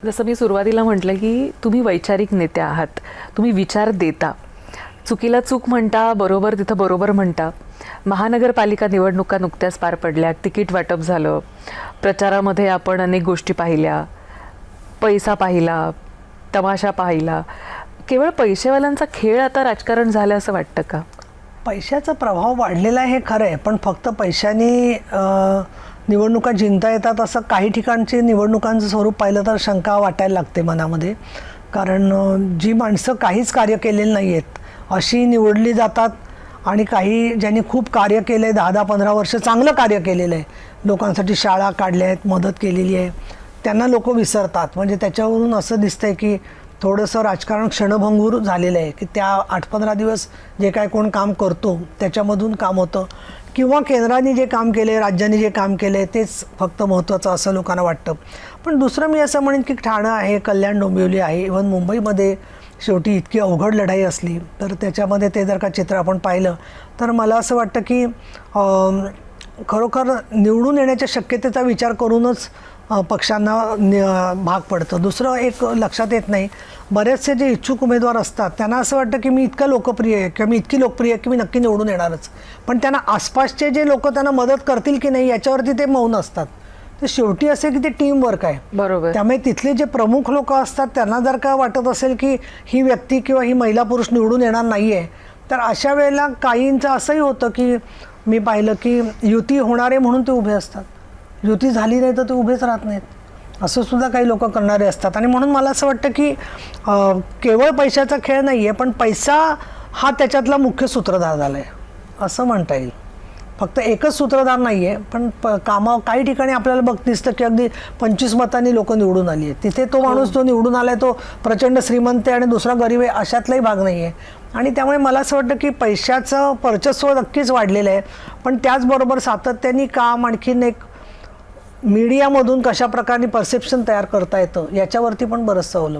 जसं मी सुरुवातीला म्हटलं की तुम्ही वैचारिक नेते आहात, तुम्ही विचार देता, चुकीला चूक म्हणता, बरोबर तिथं बरोबर म्हणता. महानगरपालिका निवडणुका नुकत्याच पार पडल्या, तिकीट वाटप झालं, प्रचारामध्ये आपण अनेक गोष्टी पाहिल्या, पैसा पाहिला, तमाशा पाहिला. केवळ पैसेवाल्यांचा खेळ आता राजकारण झालं असं वाटतं का? पैशाचा प्रभाव वाढलेला आहे हे खरं आहे, पण फक्त पैशाने निवडणुका जिंकता येतात असं काही ठिकाणचे निवडणुकांचं स्वरूप पाहिलं तर शंका वाटायला लागते मनामध्ये. कारण जी माणसं काहीच कार्य केलेलं नाही आहेत अशी निवडली जातात आणि काही ज्यांनी खूप कार्य केलं आहे, 10-15 वर्ष चांगलं कार्य केलेलं आहे, लोकांसाठी शाळा काढल्या आहेत, मदत केलेली आहे, त्यांना लोक विसरतात. म्हणजे त्याच्यावरून असं दिसतंय की थोडंसं राजकारण क्षणभंगूर झालेलं आहे की त्या 8-15 दिवस जे काय कोण काम करतो त्याच्यामधून काम होतं, किंवा केंद्राने जे काम केले, राज्यांनी जे काम केले तेच फक्त महत्त्वाचं असं लोकांना वाटतं. पण दुसरं मी असं म्हणेन की ठाणं आहे, कल्याण डोंबिवली आहे, इव्हन मुंबईमध्ये शेवटी इतकी अवघड लढाई असली तर त्याच्यामध्ये ते जर का चित्र आपण पाहिलं तर मला असं वाटतं की खरोखर निवडून येण्याच्या शक्यतेचा विचार करूनच पक्षांना भाग पडतं. दुसरं एक लक्षात येत नाही, बरेचसे जे इच्छुक उमेदवार असतात त्यांना असं वाटतं की मी इतका लोकप्रिय आहे किंवा मी इतकी लोकप्रिय आहे की मी नक्की निवडून येणारच, पण त्यांना आसपासचे जे लोक त्यांना मदत करतील की नाही याच्यावरती ते मौन असतात. तर शेवटी असे की ते टीम वर्क आहे. बरोबर. त्यामुळे तिथले जे प्रमुख लोक असतात त्यांना जर का वाटत असेल की ही व्यक्ती किंवा ही महिला पुरुष निवडून येणार नाही आहे, तर अशा वेळेला काहींचं असंही होतं की मी पाहिलं की युती होणारे म्हणून ते उभे असतात, युती झाली नाही तर ते उभेच राहत नाहीत, असं सुद्धा काही लोक करणारे असतात. आणि म्हणून मला असं वाटतं की केवळ पैशाचा खेळ नाही आहे, पण पैसा हा त्याच्यातला मुख्य सूत्रधार झाला आहे असं म्हणता येईल. फक्त एकच सूत्रधार नाही आहे, पण काही ठिकाणी आपल्याला दिसतं की अगदी 25 मतांनी लोक निवडून आली आहेत, तिथे तो माणूस जो निवडून आला आहे तो प्रचंड श्रीमंत आहे आणि दुसरा गरीब आहे अशातलाही भाग नाही आहे. आणि त्यामुळे मला असं वाटतं की पैशाचं वर्चस्व नक्कीच वाढलेलं आहे, पण त्याचबरोबर सातत्याने काम, आणखीन एक मीडियामधून कशा प्रकारे परसेप्शन तयार करता येतं याच्यावरती पण बरंचसं अवलंबून